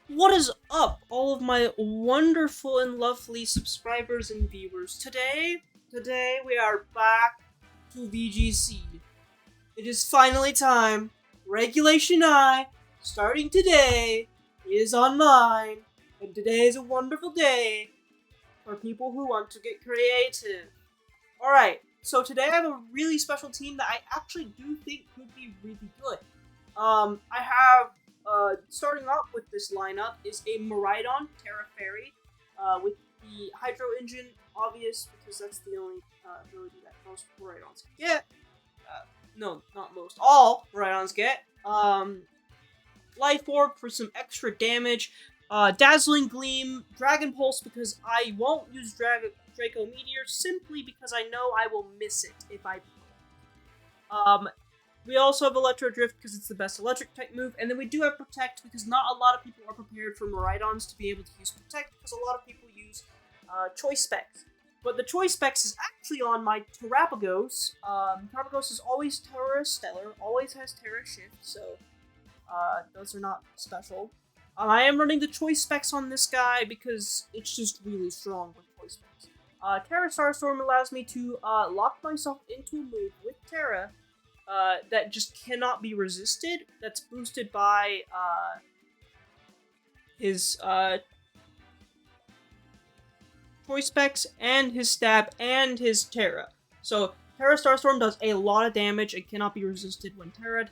What is up, all of my wonderful and lovely subscribers and viewers? Today we are back to VGC. It is finally time. Regulation I, starting today, is online, and today is a wonderful day for people who want to get creative. Alright, so today I have a really special team that I actually do think could be really good. I have, starting off with this lineup is a Maridon Terra Fairy, with the Hydro Engine, obvious, because that's the only, ability that most Maridons get. No, not most, all Maridons get. Life Orb for some extra damage, Dazzling Gleam, Dragon Pulse because I won't use Draco Meteor simply because I know I will miss it if I we also have Electro Drift because it's the best electric type move, and then we do have Protect because not a lot of people are prepared for Maridons to be able to use Protect because a lot of people use Choice Specs. But the Choice Specs is actually on my Terrapagos. Terrapagos is always Terra Stellar, always has Terra Shift, so those are not special. I am running the Choice Specs on this guy because it's just really strong with Choice Specs. Terra Starstorm allows me to lock myself into a move with Terra that just cannot be resisted. That's boosted by his Choice Specs and his Stab and his Terra. So Terra Starstorm does a lot of damage and cannot be resisted when terra'd.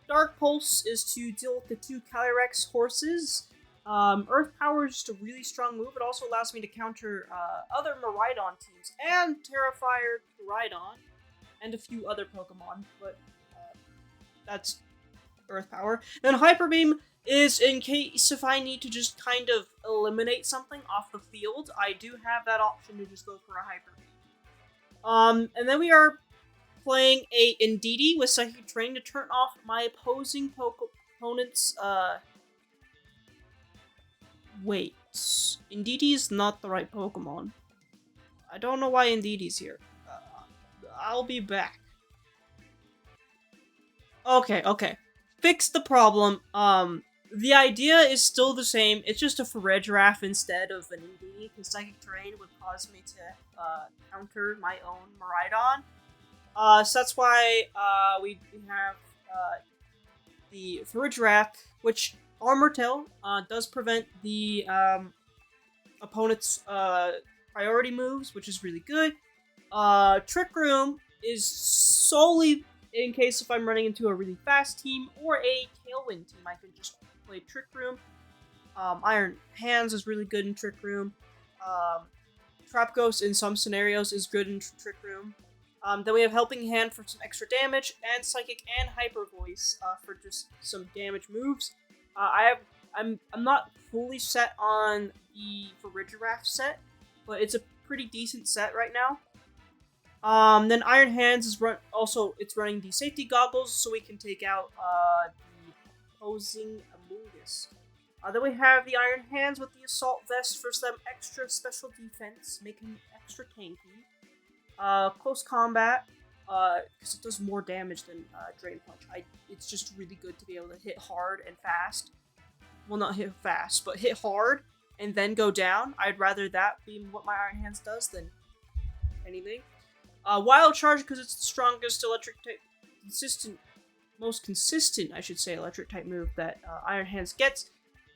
Dark Pulse is to deal with the two Calyrex horses. Earth Power is just a really strong move. It also allows me to counter other Maridon teams and Terrifier Maridon and a few other Pokemon, but that's Earth Power. Then Hyper Beam is in case if I need to just kind of eliminate something off the field, I do have that option to just go for a Hyper Beam. And then we are playing a Indeedee with Psychic Terrain to turn off my opposing opponent's, Wait. Indeedee is not the right Pokemon. I don't know why Indeedee's here. I'll be back. Okay. Fix the problem. The idea is still the same. It's just a Farigiraf instead of an Indeedee, because Psychic Terrain would cause me to, counter my own Maridon. So that's why, we have, the Farigiraf, which Armor Tail, does prevent the, opponent's, priority moves, which is really good. Trick Room is solely in case if I'm running into a really fast team or a Tailwind team, I can just play Trick Room. Iron Hands is really good in Trick Room. Trap Ghost in some scenarios is good in Trick Room. Then we have Helping Hand for some extra damage, and Psychic and Hyper Voice for just some damage moves. I'm not fully set on the Farigiraf set, but it's a pretty decent set right now. Then Iron Hands is it's running the safety goggles, so we can take out the opposing Amoonguss. Then we have the Iron Hands with the Assault Vest for some extra special defense, making it extra tanky. Close Combat, because it does more damage than Drain Punch. It's just really good to be able to hit hard and fast. Well, not hit fast, but hit hard and then go down. I'd rather that be what my Iron Hands does than anything. Wild Charge, because it's the strongest electric type, most consistent, I should say, electric type move that Iron Hands gets.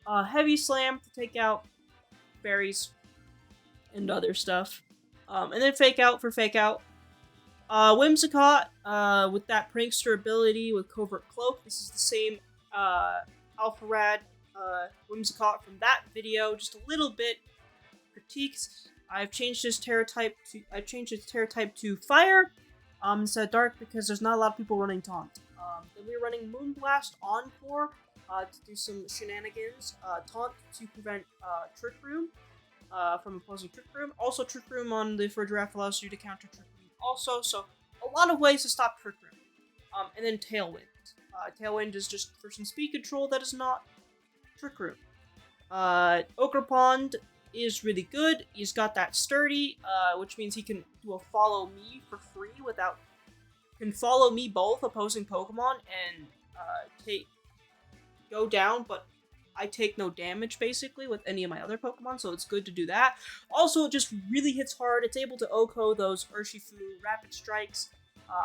Heavy Slam to take out fairies and other stuff. And then Fake Out for Fake Out. Whimsicott, with that Prankster ability with Covert Cloak. This is the same Alpha Rad Whimsicott from that video, just a little bit critiques. I've changed its Terra type to Fire instead of Dark because there's not a lot of people running Taunt. Then we're running Moonblast Encore to do some shenanigans. Taunt to prevent Trick Room from opposing Trick Room. Also, Trick Room on the Farigiraf allows you to counter Trick Room also, so a lot of ways to stop Trick Room. And then Tailwind. Tailwind is just for some speed control that is not Trick Room. Ochre Pond is really good. He's got that sturdy, which means he can do a follow me for free can follow me both opposing Pokemon and go down, but I take no damage basically with any of my other Pokemon, so it's good to do that. Also, it just really hits hard. It's able to OHKO those Urshifu Rapid Strikes.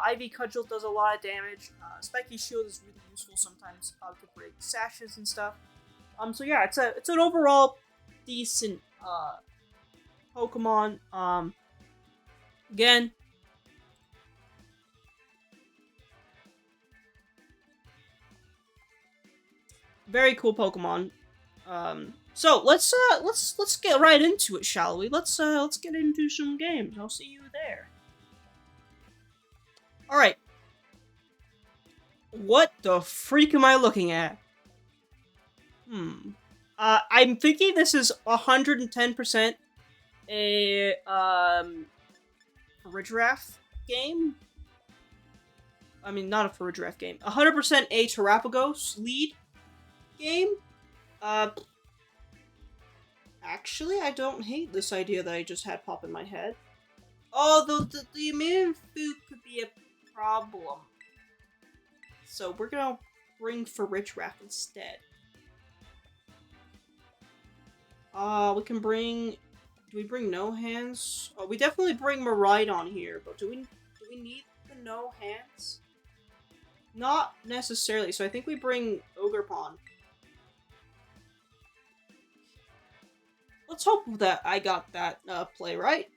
Ivy Cudgel does a lot of damage. Spiky Shield is really useful sometimes to break sashes and stuff. So yeah, it's an overall decent Pokemon. Again, very cool Pokemon. So let's get right into it, shall we? Let's get into some games. I'll see you there. All right. What the freak am I looking at? I'm thinking this is 110% a Farigiraf game. I mean, not a Farigiraf game. 100% a Terapagos lead game. Actually, I don't hate this idea that I just had pop in my head. Although the immune food could be a problem. So we're gonna bring Farigiraf instead. We can bring... Do we bring no hands? Oh, we definitely bring Miraidon here, but do we need the no hands? Not necessarily, so I think we bring Ogerpon. Let's hope that I got that play right.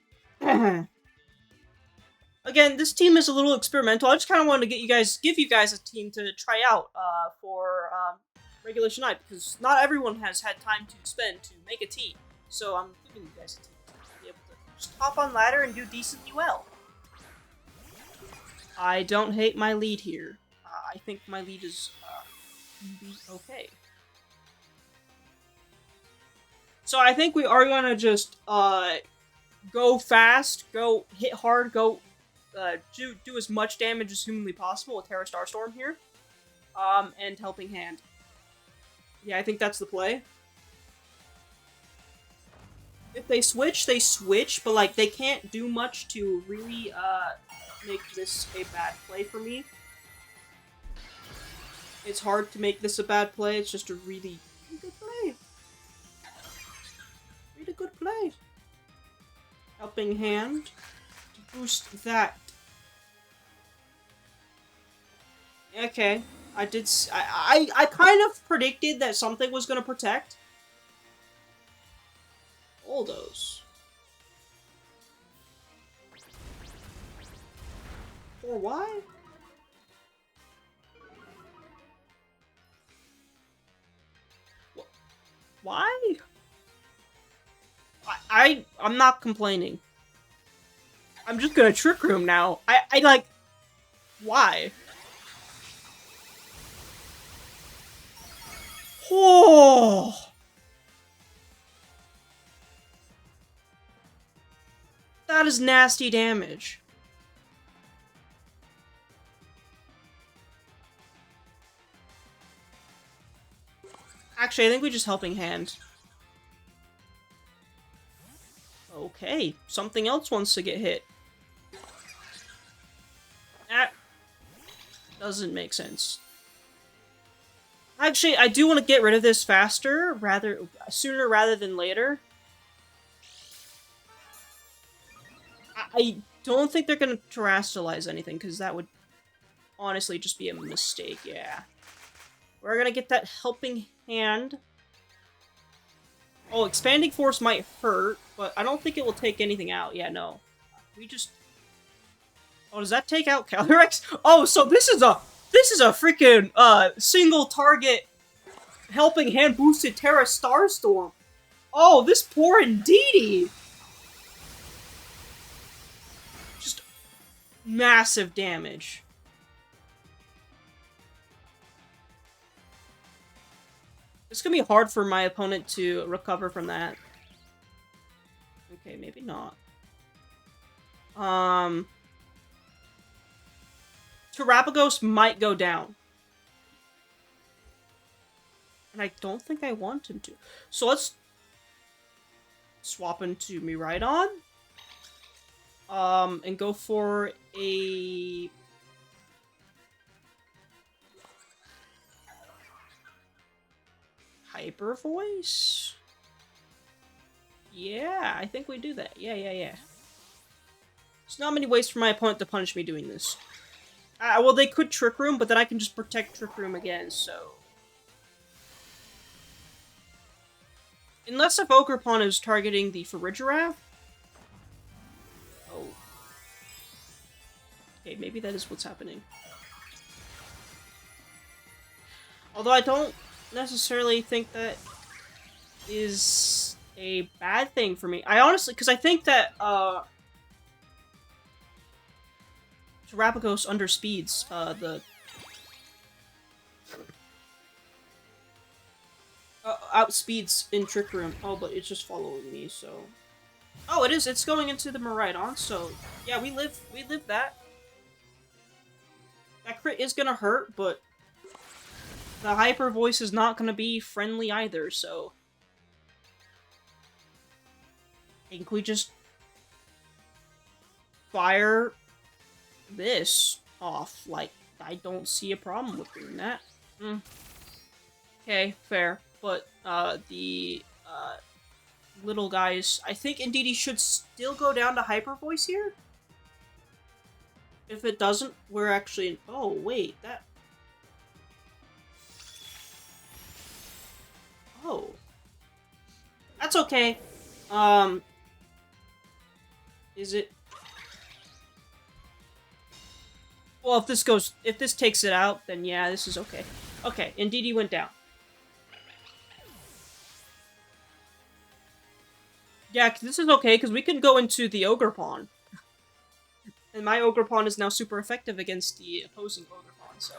Again, this team is a little experimental. I just kind of wanted to give you guys a team to try out for Regulation I, because not everyone has had time to spend to make a team. So I'm giving you guys a team to be able to just hop on ladder and do decently well. I don't hate my lead here. I think my lead is okay. So I think we are gonna just go fast, go hit hard, go do as much damage as humanly possible with Terra Starstorm here, and Helping Hand. Yeah, I think that's the play. If they switch, but like they can't do much to really make this a bad play for me. It's hard to make this a bad play. It's just a really good play. Really good play. Helping Hand to boost that. Okay, I kind of predicted that something was gonna protect. All those. Or why? Why? I'm not complaining. I'm just gonna Trick Room now. I like... Why? Oh! That is nasty damage. Actually, I think we just Helping Hand. Okay, something else wants to get hit. That doesn't make sense. Actually, I do want to get rid of this sooner rather than later. I don't think they're going to terrestrialize anything, because that would honestly just be a mistake, yeah. We're going to get that Helping Hand. Oh, Expanding Force might hurt, but I don't think it will take anything out. Yeah, no. We just... Oh, does that take out Calyrex? Oh, so this is a freaking, single target Helping Hand boosted Terra Starstorm. Oh, this poor Indeedee! Just massive damage. It's gonna be hard for my opponent to recover from that. Okay, maybe not. Terapagos might go down. And I don't think I want him to. So let's swap into Miraidon. And go for a... Hyper Voice? Yeah, I think we do that. Yeah. There's not many ways for my opponent to punish me doing this. Well, they could Trick Room, but then I can just protect Trick Room again, so... Unless if Ogerpon is targeting the Farigiraf. Oh. Okay, maybe that is what's happening. Although I don't necessarily think that is a bad thing for me. I honestly, because I think that, Terapagos underspeeds, the... outspeeds in Trick Room. Oh, but it's just following me, so... Oh, it is! It's going into the Miraidon, so... Yeah, we live that. That crit is gonna hurt, but... The Hyper Voice is not gonna be friendly either, so... I think we just... fire... this off. Like, I don't see a problem with doing that. Okay, fair. But, the, little guys... I think indeed he should still go down to Hyper Voice here? If it doesn't, we're actually... Oh, wait, that... Oh. That's okay. Is it... Well, if this takes it out, then yeah, this is okay. Okay, indeed he went down. Yeah, this is okay, because we can go into the Ogerpon. And my Ogerpon is now super effective against the opposing Ogerpon, so...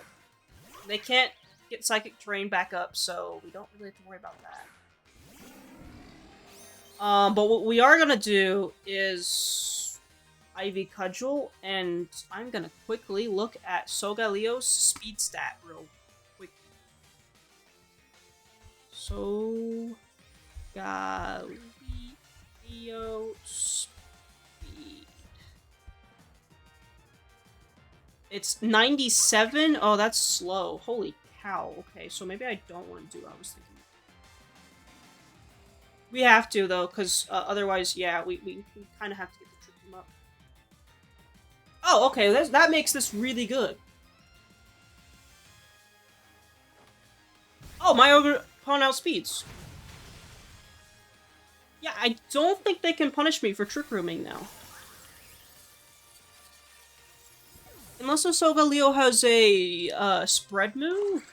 They can't get Psychic Terrain back up, so we don't really have to worry about that. But what we are gonna do is... Ivy Cudgel, and I'm gonna quickly look at Solgaleo's speed stat real quick. Solgaleo speed. It's 97? Oh, that's slow. Holy cow. Okay, so maybe I don't want to do what I was thinking. We have to, though, because otherwise, yeah, we kind of have to get the trick them up. Oh, okay, that makes this really good. Oh, my Ogerpon outspeeds. Yeah, I don't think they can punish me for Trick Rooming now. Unless Solgaleo has a spread move?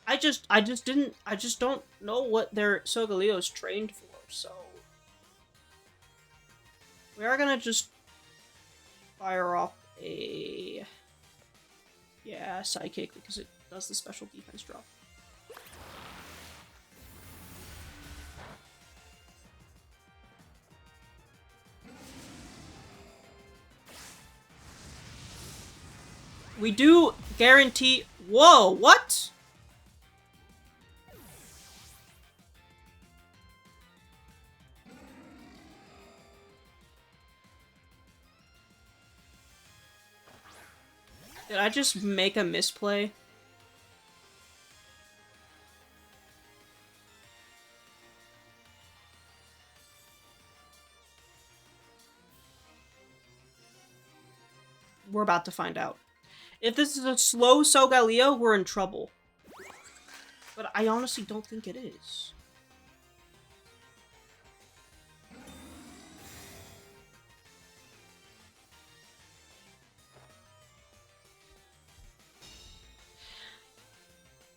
I just don't know what their Solgaleo's trained for, so... We are gonna just fire off a... Yeah, Psychic, because it does the special defense drop. We do guarantee... Whoa, what? Did I just make a misplay? We're about to find out. If this is a slow Solgaleo, we're in trouble. But I honestly don't think it is.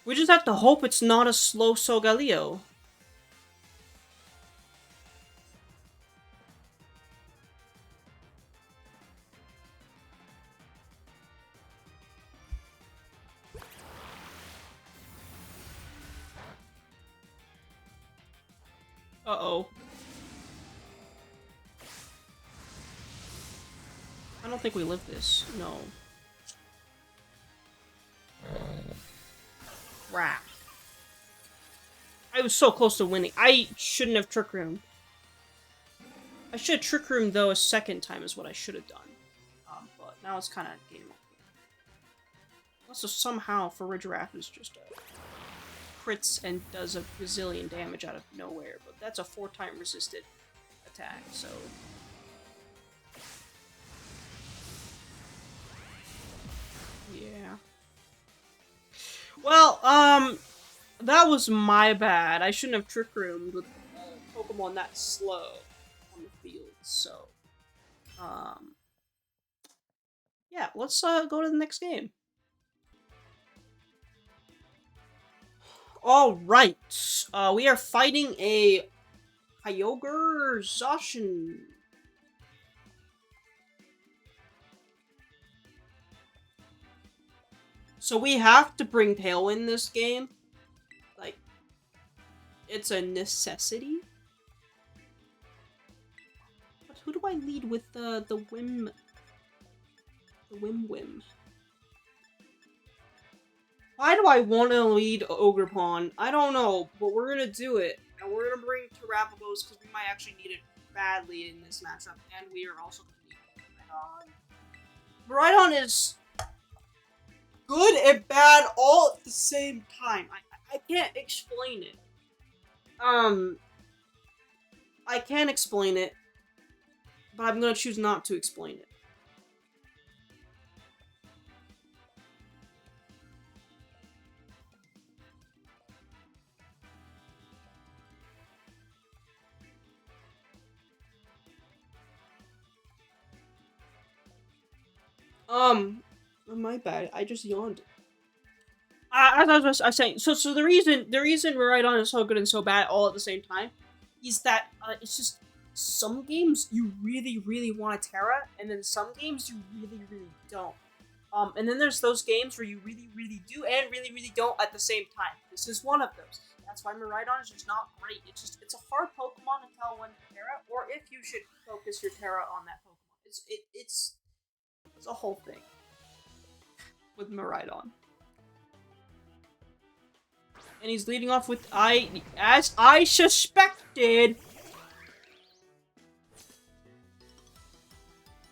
We just have to hope it's not a slow Solgaleo. Uh-oh. I don't think we live this. No. Crap. I was so close to winning. I shouldn't have Trick Roomed. I should have Trick Roomed, though, a second time is what I should have done. But now it's kind of game over. Also, somehow, for Ridgeraff is just crits and does a bazillion damage out of nowhere, but that's a 4-time resisted attack, so... Yeah. Well, that was my bad. I shouldn't have Trick Roomed with Pokemon that slow on the field, so... Yeah, let's go to the next game. Alright, we are fighting a Kyogre Zacian. So we have to bring Tailwind this game. Like, it's a necessity. But who do I lead with the Whim? The Whim. Why do I want to lead Ogerpon? I don't know, but we're gonna do it. And we're gonna bring Terrapagos because we might actually need it badly in this matchup. And we are also gonna need Miraidon. Miraidon is good and bad all at the same time. I can't explain it. I can explain it, but I'm gonna choose not to explain it. My bad. I just yawned. As I was saying, so the reason Miraidon is so good and so bad all at the same time is that it's just some games you really want to Terra, and then some games you really don't. And then there's those games where you really do and really don't at the same time. This is one of those. That's why Miraidon is just not great. It's a hard Pokemon to tell when to Terra, or if you should focus your Terra on that Pokemon. It's a whole thing with Miraidon. And he's leading off with as I suspected.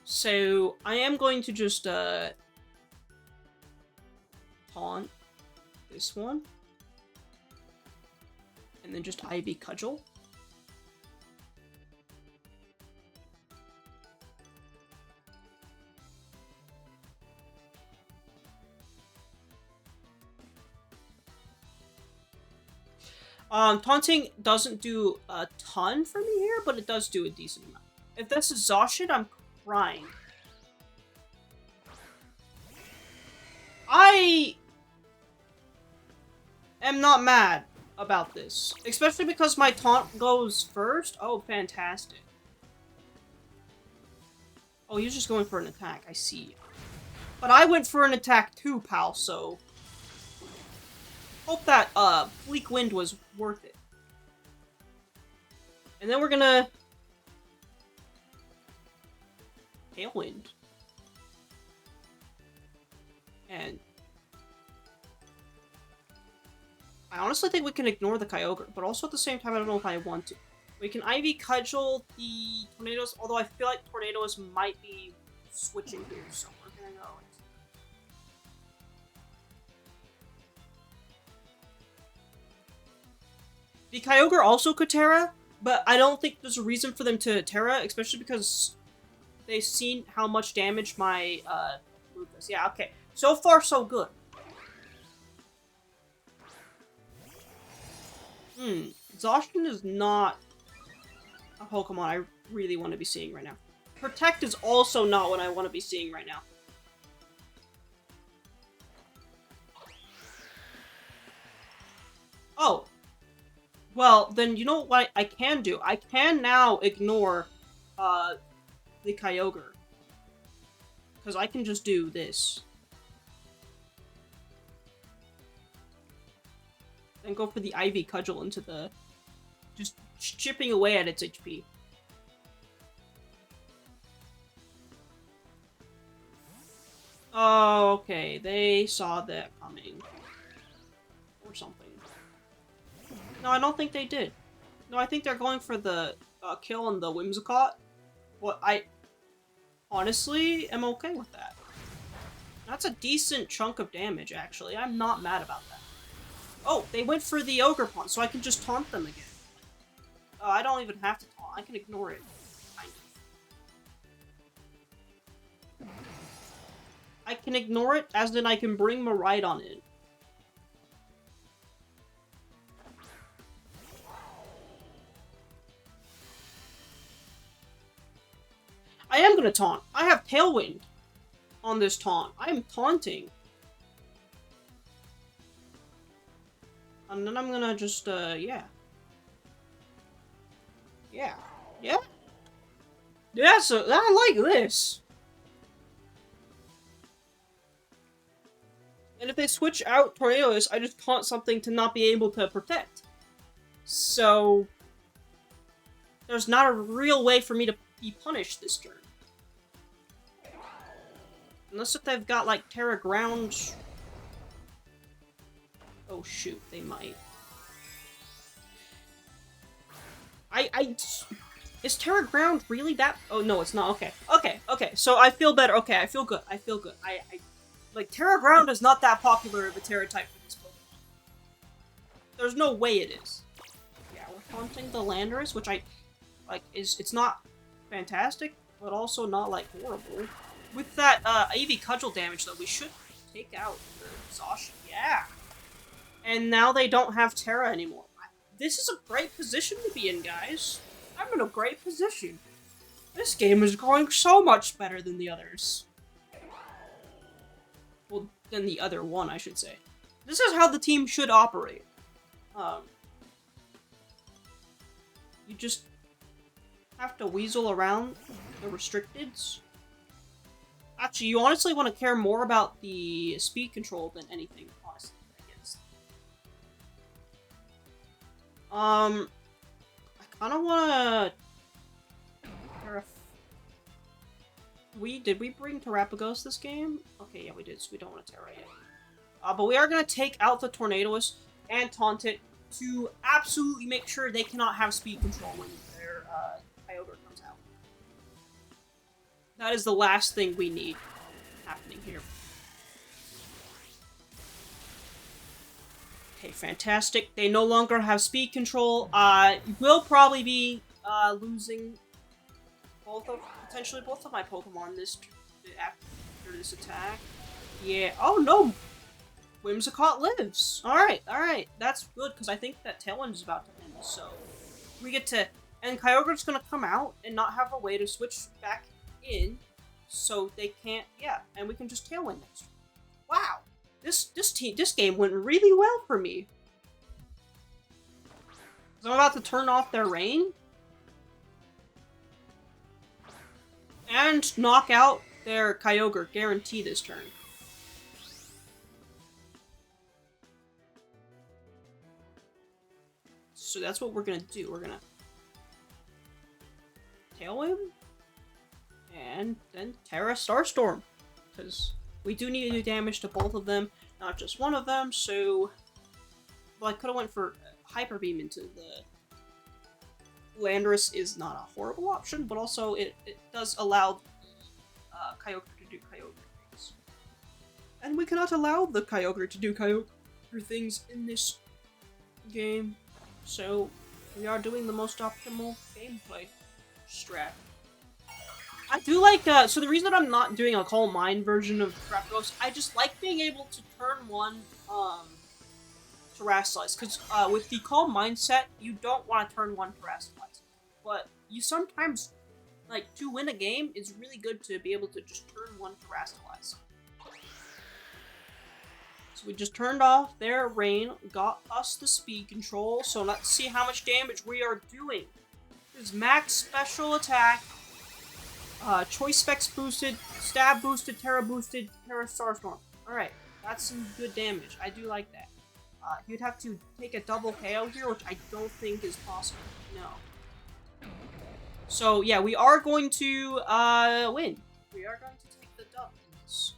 So I am going to just taunt this one. And then just Ivy Cudgel. Taunting doesn't do a ton for me here, but it does do a decent amount. If this is Zacian, I'm crying. I am not mad about this. Especially because my taunt goes first. Oh, fantastic. Oh, he's just going for an attack. I see. But I went for an attack too, pal, so... Hope that, Bleak Wind was worth it. And then we're gonna... Tailwind. And... I honestly think we can ignore the Kyogre, but also at the same time, I don't know if I want to. We can Ivy Cudgel the Tornadoes, although I feel like Tornadoes might be switching here, so we're gonna go. The Kyogre also could Terra, but I don't think there's a reason for them to Terra, especially because they've seen how much damage my, move does. Yeah, okay. So far, so good. Zacian is not a Pokemon I really want to be seeing right now. Protect is also not what I want to be seeing right now. Oh. Well, then you know what I can do? I can now ignore, the Kyogre. Because I can just do this. And go for the Ivy Cudgel into the... Just chipping away at its HP. Oh, okay. They saw that coming. Or something. No, I don't think they did. No, I think they're going for the kill on the Whimsicott. What I honestly am okay with that. That's a decent chunk of damage, actually. I'm not mad about that. Oh, they went for the Ogre Pawn, so I can just taunt them again. Oh, I don't even have to taunt. I can ignore it. Kind of. I can ignore it, as in I can bring Miraidon in. I am gonna taunt. I have Tailwind on this taunt. I am taunting. And then I'm gonna just, yeah. Yeah. Yeah? Yeah, so I like this. And if they switch out Tornadus, I just taunt something to not be able to protect. So there's not a real way for me to be punished this turn. Unless if they've got, like, Terra Ground. Oh shoot, they might. Is Terra Ground really that? Oh no, it's not. Okay, okay. So I feel better. Okay, I feel good. Like, Terra Ground is not that popular of a Terra type for this Pokemon. There's no way it is. Yeah, we're taunting the Landorus, which it's not fantastic, but also not, like, horrible. With that, AV Cudgel damage, though, we should take out the Zacian. Yeah! And now they don't have Terra anymore. This is a great position to be in, guys. I'm in a great position. This game is going so much better than the others. Well, than the other one, I should say. This is how the team should operate. You just have to weasel around the restricteds. Actually, you honestly want to care more about the speed control than anything, honestly, I guess. I kind of want to... Did we bring Terrapagos this game? Okay, yeah, we did, so we don't want to Terra yet. But we are going to take out the Tornadus and taunt it to absolutely make sure they cannot have speed control when their Kyogre comes out. That is the last thing we need happening here. Okay, fantastic. They no longer have speed control. Will probably be losing potentially both of my Pokemon after this attack. Yeah. Oh no! Whimsicott lives. Alright. That's good, because I think that Tailwind is about to end, so we get to... And Kyogre's gonna come out and not have a way to switch back in, so they can't... Yeah, and we can just Tailwind next turn. Wow! This game went really well for me. So I'm about to turn off their rain. And knock out their Kyogre, guarantee this turn. So that's what we're gonna do. We're gonna Tailwind, and then Terra Starstorm, because we do need to do damage to both of them, not just one of them. So, well, I could have went for Hyper Beam into the Landorus. Is not a horrible option, but also it does allow Kyogre to do Kyogre things, and we cannot allow the Kyogre to do Kyogre things in this game. So, we are doing the most optimal gameplay strat. I do like, so the reason that I'm not doing a Calm Mind version of Terrapagos, I just like being able to turn one, Terrasilize, because, with the Calm Mindset, you don't want to turn one Terrasilize. But you sometimes, like, to win a game, it's really good to be able to just turn one Terrasilize. So we just turned off their rain, got us the speed control, so let's see how much damage we are doing. This is max special attack, choice specs boosted, stab boosted, Terra Starstorm. Alright, that's some good damage. I do like that. You'd have to take a double KO here, which I don't think is possible. No. So yeah, we are going to win. We are going to take the dub in this.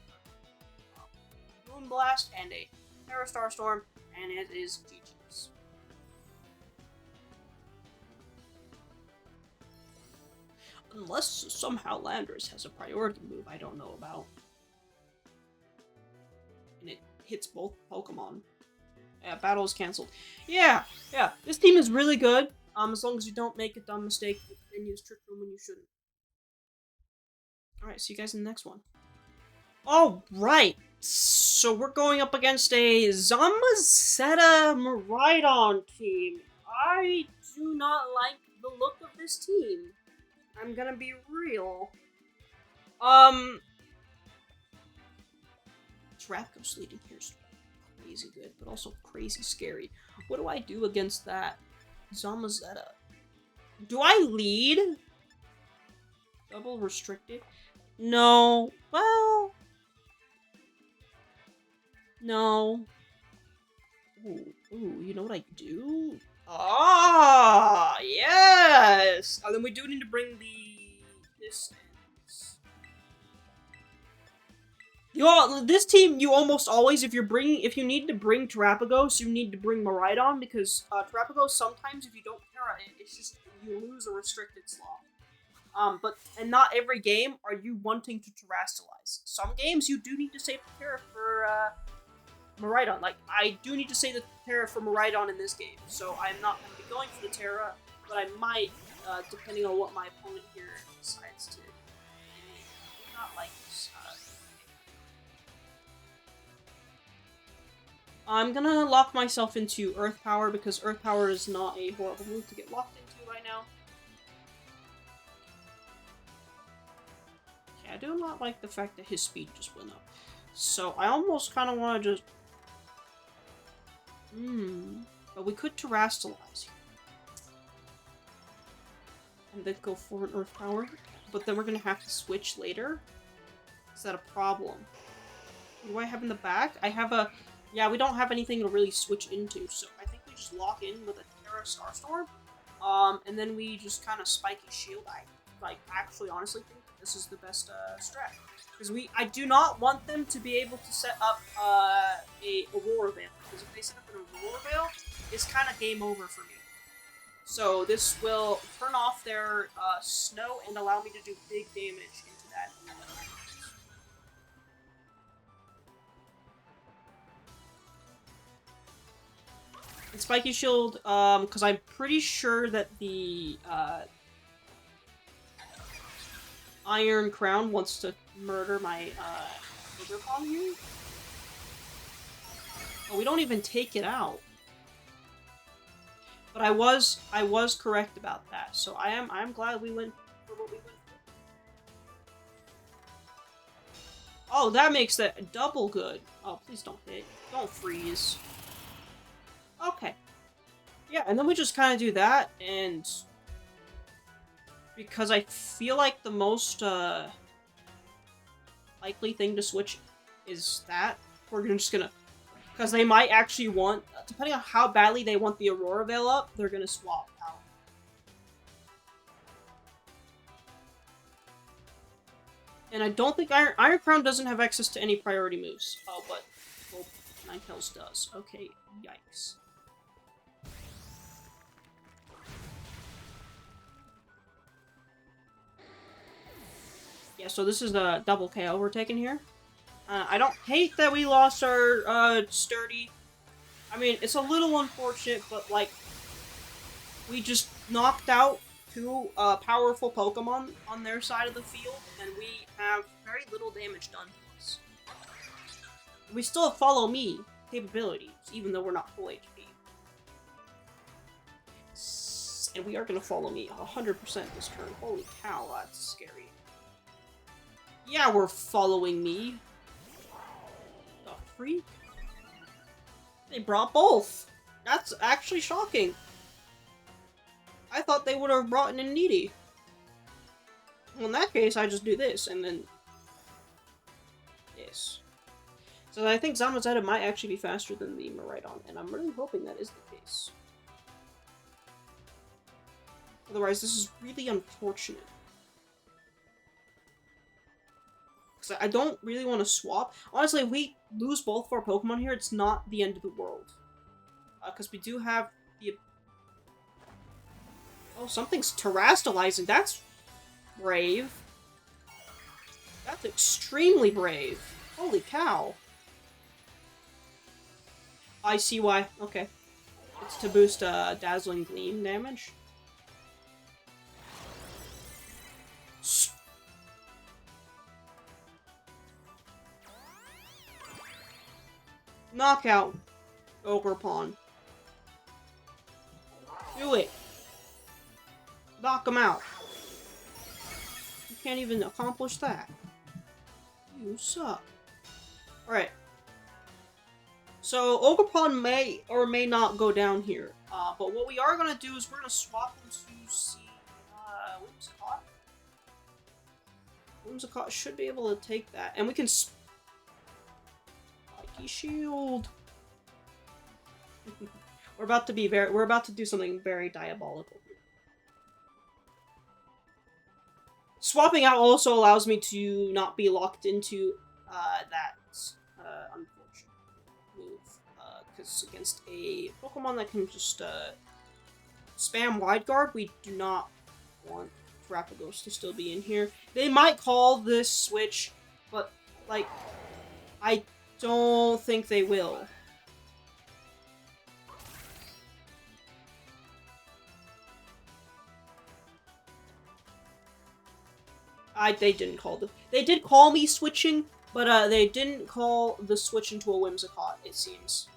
Moonblast and a Terra Starstorm, and it is GG's. Unless somehow Landorus has a priority move I don't know about. hits both Pokemon. Yeah, battle is cancelled. Yeah, yeah. This team is really good. As long as you don't make a dumb mistake and use Trick Room when you shouldn't. Alright, see you guys in the next one. Alright, so we're going up against a Zamazenta Miraidon team. I do not like the look of this team. I'm gonna be real. Trapco's leading here is crazy good, but also crazy scary. What do I do against that Zamazenta? Do I lead? Double restricted? No. Well... No. Ooh, you know what I do? Ah, yes! Oh, then we do need to bring the distance. This team, you almost always, if you need to bring Terapagos, you need to bring Miraidon, because Terapagos, sometimes if you don't Terra it, it's just, you lose a restricted slot. And not every game are you wanting to Terrastalize. Some games you do need to save the Terra for, Miraidon. Like, I do need to save the Terra for Miraidon in this game, so I'm not going to be going for the Terra, but I might, depending on what my opponent here decides to do. Not like this. I'm gonna lock myself into Earth Power, because Earth Power is not a horrible move to get locked into right now. Okay, I do not like the fact that his speed just went up. So I almost kind of want to just... But we could Terrastalize here. And then go for an Earth Power. But then we're going to have to switch later. Is that a problem? What do I have in the back? I have a... Yeah, we don't have anything to really switch into, so I think we just lock in with a Terra Starstorm. And then we just kind of Spiky Shield. I actually honestly think this is the best strat. Because I do not want them to be able to set up a Aurora Veil. Because if they set up an Aurora Veil, it's kind of game over for me. So this will turn off their snow and allow me to do big damage into that. And Spiky Shield, because I'm pretty sure that the Iron Crown wants to murder my Overcon here. Oh, we don't even take it out. But I was correct about that, so I'm glad we went for what we went for. Oh, that makes that double good. Oh, please don't hit. Don't freeze. Okay. Yeah, and then we just kind of do that, and because I feel like the most likely thing to switch is that, we're just gonna, because they might actually want, depending on how badly they want the Aurora Veil up, they're gonna swap out. And I don't think Iron Crown doesn't have access to any priority moves. Oh, but well, Ninetales does. Okay, yikes. Yeah, so this is the double KO we're taking here. I don't hate that we lost our Sturdy. I mean, it's a little unfortunate, but like, we just knocked out two powerful Pokemon on their side of the field, and we have very little damage done to us. We still have Follow Me capabilities, even though we're not full HP. And we are going to Follow Me 100% this turn. Holy cow, that's scary. Yeah, we're following me. The freak? They brought both! That's actually shocking. I thought they would have brought in a Needy. Well, in that case, I just do this, and then this. So I think Zamazenta might actually be faster than the Miraidon, and I'm really hoping that is the case. Otherwise, this is really unfortunate. Because I don't really want to swap. Honestly, if we lose both of our Pokemon here, it's not the end of the world. Because we do have the... Oh, something's Terrastalizing. That's brave. That's extremely brave. Holy cow. I see why. Okay. It's to boost Dazzling Gleam damage. Knockout, Ogerpon. Do it. Knock him out. You can't even accomplish that. You suck. Alright. So, Ogerpon may or may not go down here. But what we are going to do is we're going to swap into Whimsicott. Whimsicott should be able to take that. And we can... Spiky Shield. We're about to do something very diabolical. Swapping out also allows me to not be locked into that unfortunate move. Because against a Pokemon that can just spam Wide Guard, we do not want Terrapagos to still be in here. They might call this switch, but like, I don't think they will. They didn't call they did call me switching, but they didn't call the switch into a Whimsicott, it seems.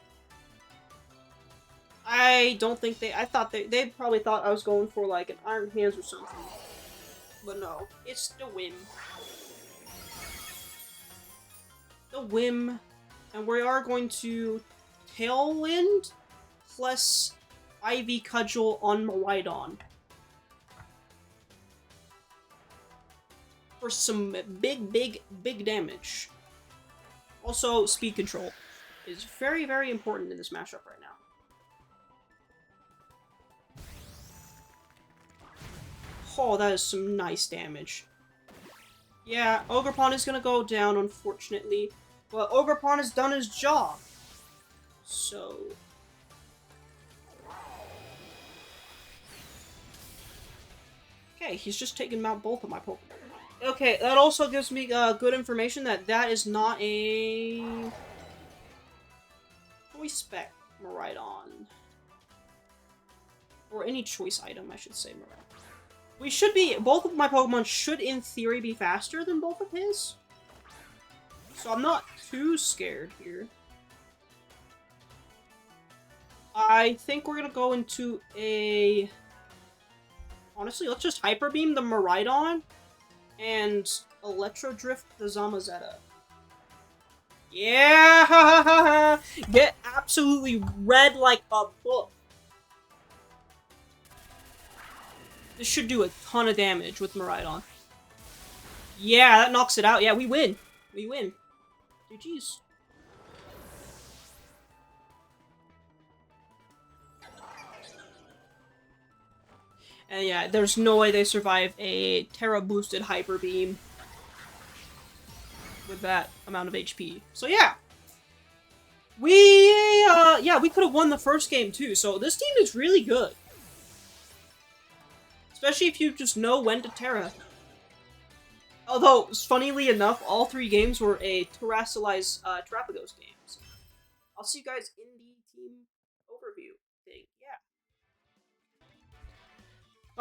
I don't think I thought they probably thought I was going for like an Iron Hands or something. But no, it's the Whim. The Whim. And we are going to Tailwind plus Ivy Cudgel on Miraidon. For some big damage. Also, speed control is very, very important in this matchup right now. Oh, that is some nice damage. Yeah, Ogerpon is gonna go down, unfortunately. But Ogerpon has done his job. So... Okay, he's just taken out both of my Pokemon. Okay, that also gives me good information that that is not a... Choice Spec Miraidon. Or any choice item, I should say, Miraidon. We should be... Both of my Pokemon should, in theory, be faster than both of his. So I'm not too scared here. I think we're gonna go into a... Honestly, let's just Hyper Beam the Miraidon and Electro Drift the Zamazenta. Yeah! Get absolutely read like a book. This should do a ton of damage with Miraidon. Yeah, that knocks it out. Yeah, we win. We win. GG's. And yeah, there's no way they survive a Terra-boosted Hyper Beam with that amount of HP. So yeah. We could have won the first game too, so this team is really good. Especially if you just know when to Terra. Although, funnily enough, all 3 games were a Terrassalize Terrapagos games. I'll see you guys in the team overview thing. Yeah.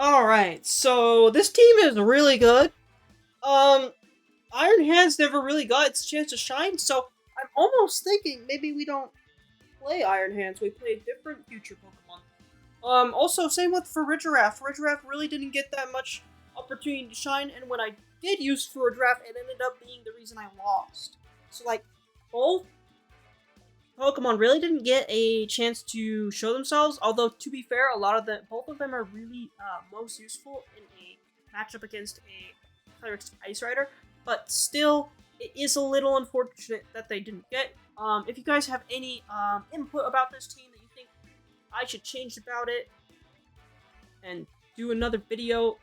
Alright, so this team is really good. Iron Hands never really got its chance to shine, so I'm almost thinking maybe we don't play Iron Hands, we play different future Pokemon. Also, same with Farigiraf. Farigiraf really didn't get that much opportunity to shine, and when I did use Farigiraf, it ended up being the reason I lost. So, like, both Pokemon really didn't get a chance to show themselves, although, to be fair, both of them are really most useful in a matchup against a Calyrex Ice Rider, but still, it is a little unfortunate that they didn't get. If you guys have any input about this team that you think I should change about it, and do another video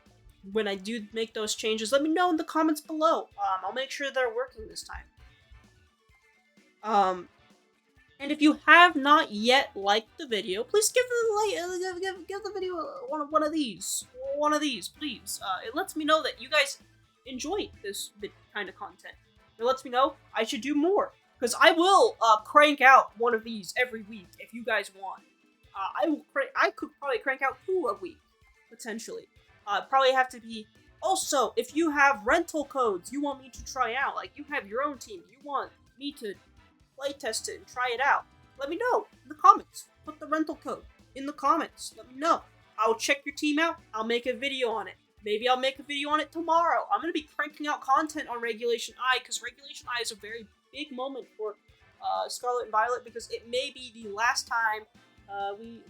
when I do make those changes, let me know in the comments below. I'll make sure they're working this time. And if you have not yet liked the video, please give the video one of these, please. It lets me know that you guys enjoy this kind of content. It lets me know I should do more. because I will crank out one of these every week if you guys want. I could probably crank out 2 a week, potentially. Probably have to be. Also, if you have rental codes you want me to try out, like you have your own team, you want me to playtest it and try it out, let me know in the comments. Put the rental code in the comments. Let me know. I'll check your team out. I'll make a video on it. Maybe I'll make a video on it tomorrow. I'm going to be cranking out content on Regulation I, because Regulation I is a very big moment for Scarlet and Violet, because it may be the last time,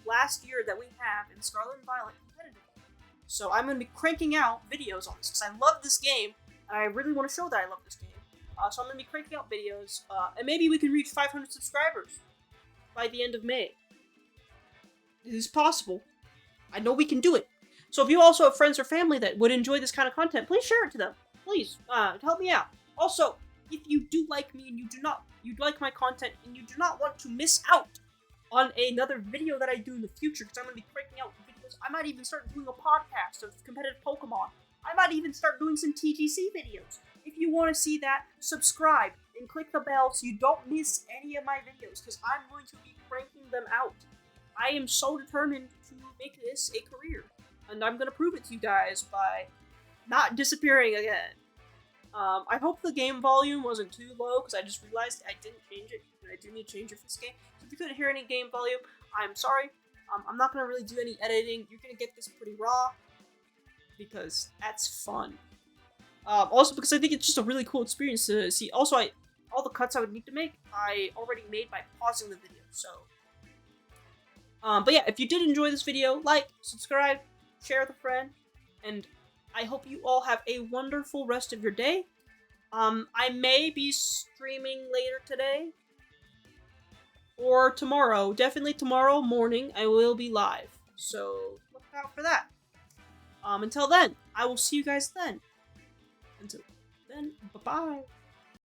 last year that we have in Scarlet and Violet competitive. So I'm going to be cranking out videos on this, because I love this game, and I really want to show that I love this game. So I'm going to be cranking out videos, and maybe we can reach 500 subscribers by the end of May. It is possible. I know we can do it. So if you also have friends or family that would enjoy this kind of content, please share it to them. Please, help me out. Also, if you do like me and you like my content and you do not want to miss out on another video that I do in the future, because I'm going to be cranking out videos, I might even start doing a podcast of competitive Pokemon. I might even start doing some TGC videos. If you want to see that, subscribe and click the bell so you don't miss any of my videos, because I'm going to be cranking them out. I am so determined to make this a career, and I'm going to prove it to you guys by not disappearing again. I hope the game volume wasn't too low, because I just realized I didn't change it, and I do need to change it for this game. So if you couldn't hear any game volume, I'm sorry. I'm not going to really do any editing. You're going to get this pretty raw, because that's fun. Also, because I think it's just a really cool experience to see. Also, all the cuts I would need to make, I already made by pausing the video, so... but yeah, if you did enjoy this video, like, subscribe, share with a friend, and I hope you all have a wonderful rest of your day. I may be streaming later today, or tomorrow. Definitely tomorrow morning, I will be live, so look out for that. Until then, I will see you guys then. Until then, bye-bye.